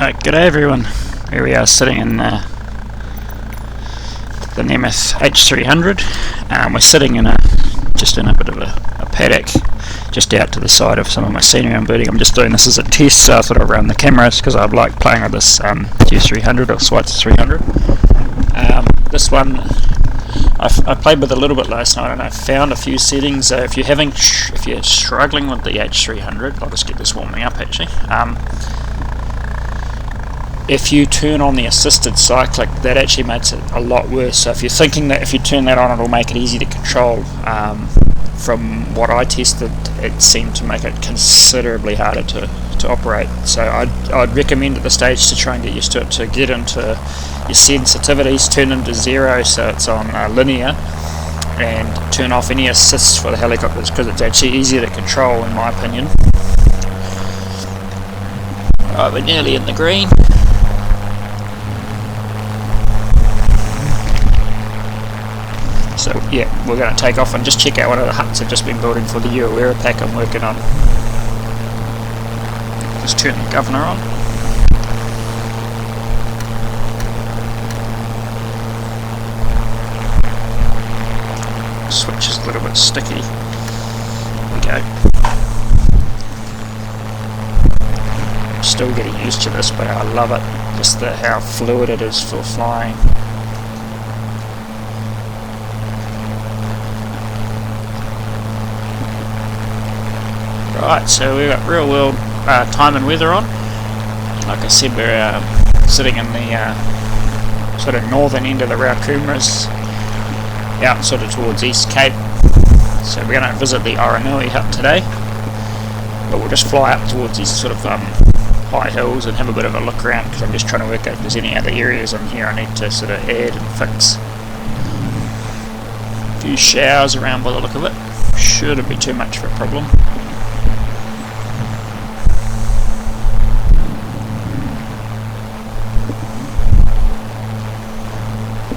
G'day everyone. Here we are sitting in the Nemeth H300. We're sitting in just in a bit of a paddock just out to the side of some of my scenery I'm birding. I'm just doing this as a test, so I thought I'd run the cameras because I like playing with this G300 or Schweitzer 300. This one I played with a little bit last night and I found a few settings. If you're struggling with the H300, I'll just get this warming up actually. If you turn on the assisted cyclic, that actually makes it a lot worse. So if you're thinking that if you turn that on it'll make it easy to control, from what I tested it seemed to make it considerably harder to operate. So I'd recommend at this stage to try and get used to it, to get into your sensitivities, turn into 0 so it's on linear, and turn off any assists for the helicopters because it's actually easier to control in my opinion. Right, we're nearly in the green. So yeah, we're going to take off and just check out one of the huts I've just been building for the Oronui pack I'm working on. Just turn the governor on. Switch is a little bit sticky. There we go. I'm still getting used to this, but I love it. Just how fluid it is for flying. Right, so we've got real world time and weather on. Like I said, we're sitting in the sort of northern end of the Raukumaras, out sort of towards East Cape. So we're going to visit the Oronui Hut today, but we'll just fly up towards these sort of high hills and have a bit of a look around, because I'm just trying to work out if there's any other areas on here I need to sort of add and fix. A few showers around by the look of it. Shouldn't be too much of a problem.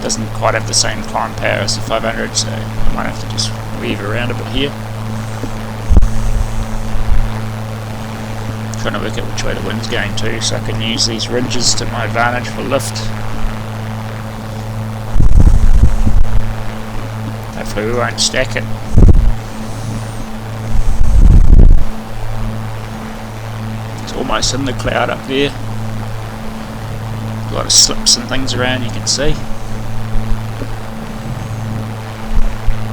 Doesn't quite have the same climb power as the 500, so I might have to just weave around a bit here. Trying to work out which way the wind's going to, so I can use these ridges to my advantage for lift. Hopefully we won't stack it. It's almost in the cloud up there. A lot of slips and things around, you can see.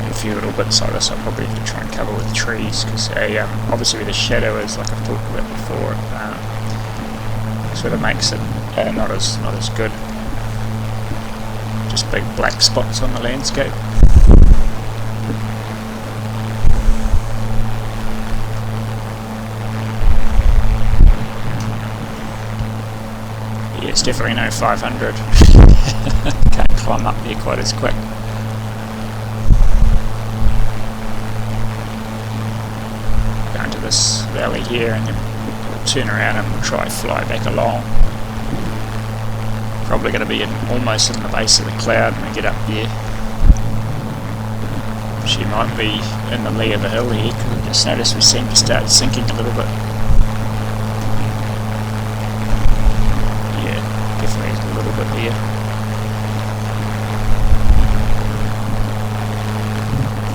A few little bits like this I'll probably have to try and cover with trees, because obviously the shadow is, like I've talked about before, sort of makes it not as good. Just big black spots on the landscape. Yeah, it's definitely no 500. Can't climb up there quite as quick. This valley here, and then we'll turn around and we'll try fly back along. Probably going to be almost in the base of the cloud when we get up there. She might be in the lee of the hill here, because I just noticed we seem to start sinking a little bit. Yeah, definitely a little bit here.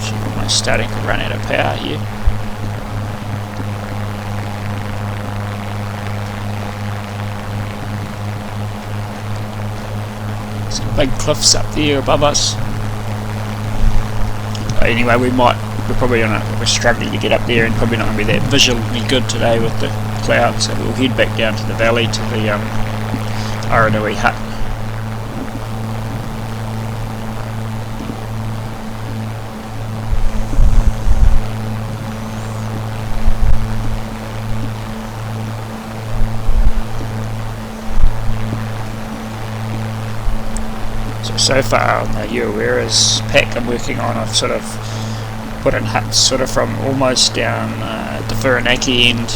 She's almost starting to run out of power here. Big cliffs up there above us. Anyway, we're struggling to get up there, and probably not going to be that visually good today with the clouds, so we'll head back down to the valley to the Oronui Hut. So far on the Oronui pack I'm working on, I've sort of put in huts sort of from almost down the Whirinaki end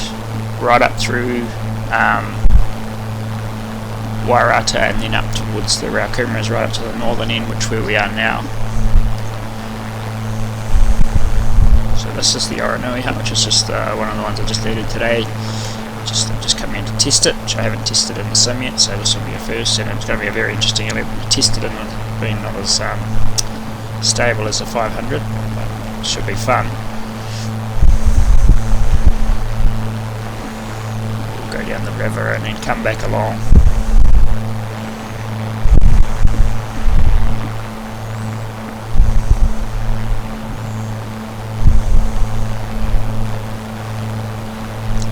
right up through Wairata, and then up towards the Raukumaras, right up to the northern end, which where we are now. So this is the Oronui Hut, which is just one of the ones I just added today. just come in to test it, which I haven't tested in the sim yet, so this will be a first, and it's going to be a very interesting level to test it in, being not as stable as the 500, but it should be fun. We'll go down the river and then come back along.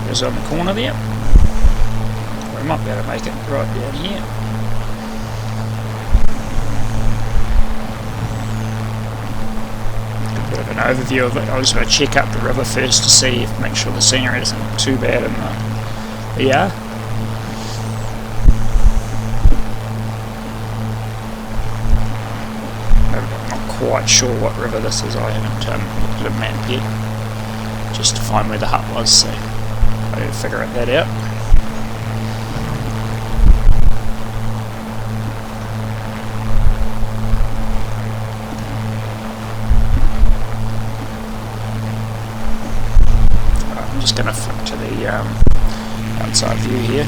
There's on the corner there. We might be able to make it right down here. A bit of an overview of it. I was going to check up the river first to see if, make sure the scenery doesn't look too bad in the VR. I'm not quite sure what river this is. I haven't looked at a map yet, just to find where the hut was. So I didn't figure that out. Right, I'm just going to flip to the outside view here,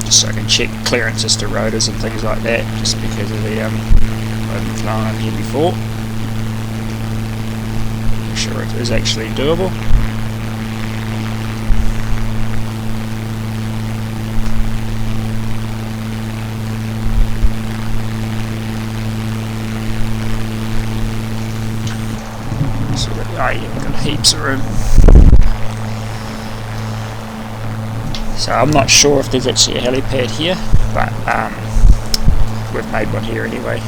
just so I can check clearances to rotors and things like that, just because of the I've flown on here before. Sure it is actually doable. So that, you've got heaps of room. So I'm not sure if there's actually a helipad here, but we've made one here anyway.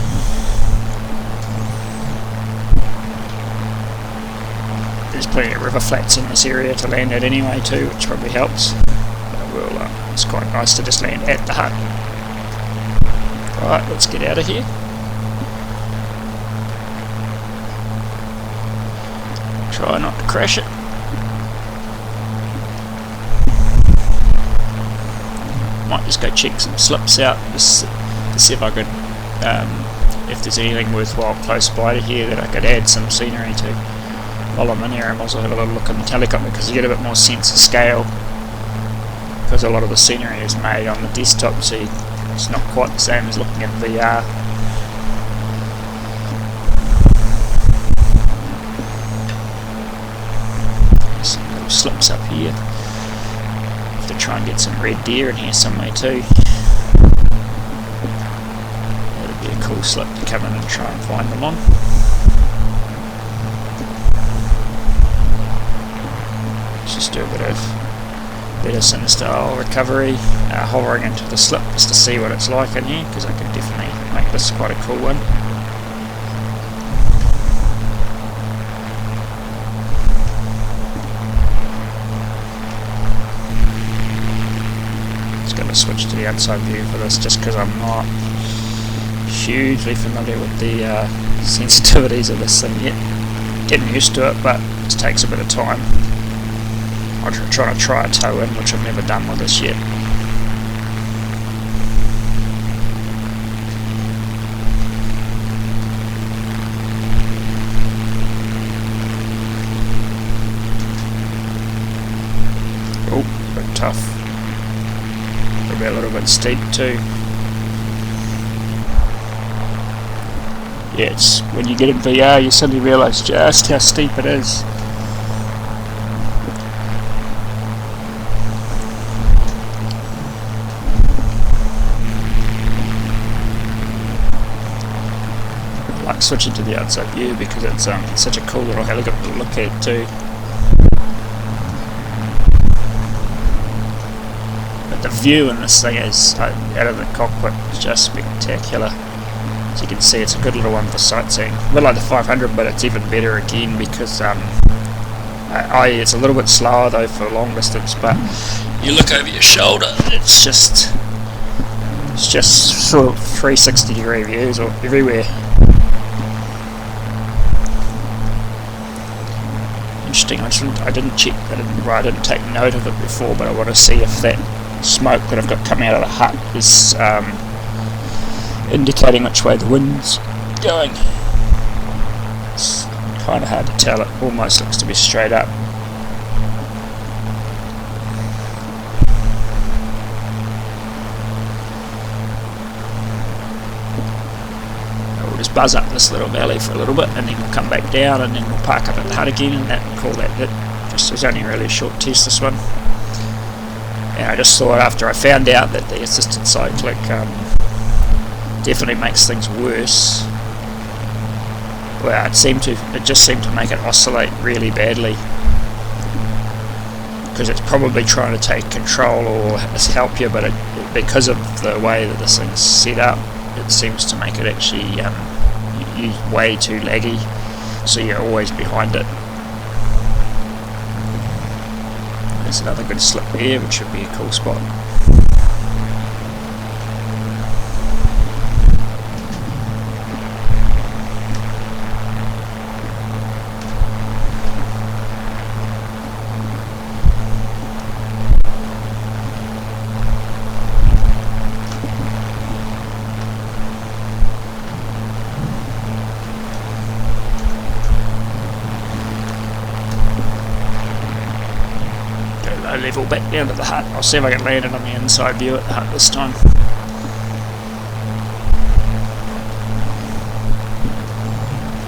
There's plenty of river flats in this area to land at anyway too, which probably helps. But it's quite nice to just land at the hut. Right, let's get out of here. Try not to crash it. Might just go check some slips out just to see if I could, if there's anything worthwhile close by to here that I could add some scenery to. While I'm in here, I'm also have a little look at the helicopter because you get a bit more sense of scale, because a lot of the scenery is made on the desktop, so it's not quite the same as looking at VR. Some little slips up here. Have to try and get some red deer in here somewhere too. That'd be a cool slip to come in and try and find them on. Just do a bit of center style recovery, hovering into the slip just to see what it's like in here, because I could definitely make this quite a cool one. Just going to switch to the outside view for this, just because I'm not hugely familiar with the sensitivities of this thing yet. Getting used to it, but it just takes a bit of time. I'm trying to try a tow in, which I've never done with this yet. Oh, a bit tough. Probably a little bit steep too. Yeah, it's when you get in VR, you suddenly realise just how steep it is. Switching to the outside view because it's such a cool little helicopter to look at too. But the view in this thing is out of the cockpit is just spectacular. As you can see, it's a good little one for sightseeing. A bit like the 500, but it's even better again because it's a little bit slower though for long distance. But you look over your shoulder, it's just sort of 360-degree views or everywhere. Interesting. I didn't check. I didn't take note of it before, but I want to see if that smoke that I've got coming out of the hut is indicating which way the wind's going. It's Kind of hard to tell, it almost looks to be straight up. We'll just buzz up this little valley for a little bit, and then we'll come back down, and then we'll park up at the hut again, and call that it. Just was only really a short test, this one. And I just thought, after I found out that the assisted cyclic definitely makes things worse. Well, it just seemed to make it oscillate really badly, because it's probably trying to take control or help you, but because of the way that this thing's set up, it seems to make it actually way too laggy, so you're always behind it. There's another good slip there, which should be a cool spot. Level back down to the hut. I'll see if I can land it on the inside view at the hut this time.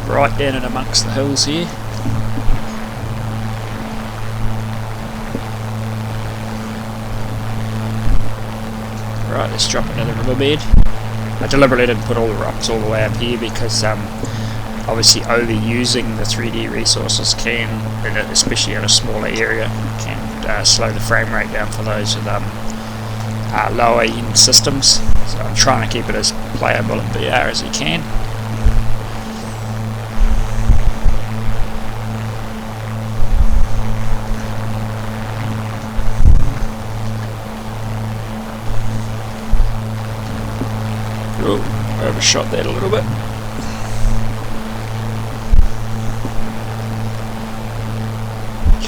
Right down in amongst the hills here. Right, let's drop into the riverbed. I deliberately didn't put all the rocks all the way up here because obviously overusing the 3D resources can, especially in a smaller area, can slow the frame rate down for those with lower end systems. So I'm trying to keep it as playable in VR as you can. Oh, overshot that a little bit.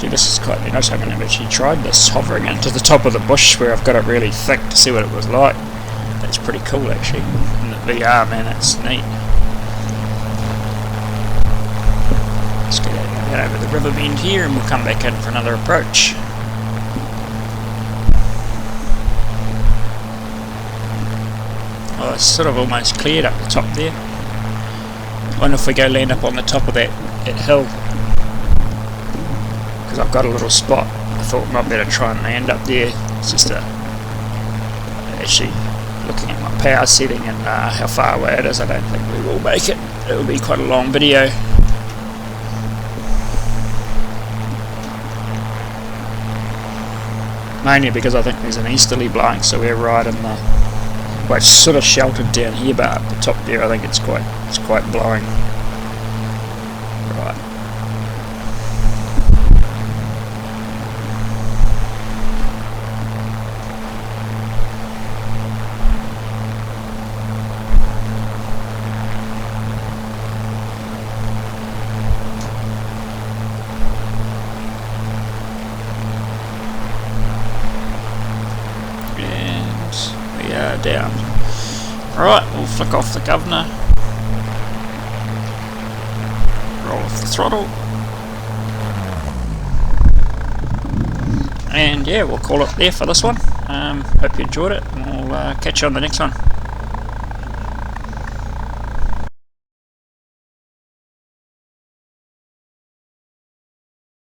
This is quite nice. I haven't actually tried this, hovering into the top of the bush where I've got it really thick to see what it was like. That's pretty cool actually. In the VR, man, that's neat. Let's get over the river bend here and we'll come back in for another approach. Oh, it's sort of almost cleared up the top there. I wonder if we go land up on the top of that hill. I've got a little spot. I thought might better try and land up there. It's just actually looking at my power setting and how far away it is. I don't think we will make it. It will be quite a long video. Mainly because I think there's an easterly blowing, so we're right in the, well, it's sort of sheltered down here, but up the top there I think it's quite blowing. Right. Down. Right, we'll flick off the governor, roll off the throttle, and yeah, we'll call it there for this one. Hope you enjoyed it, and we'll catch you on the next one.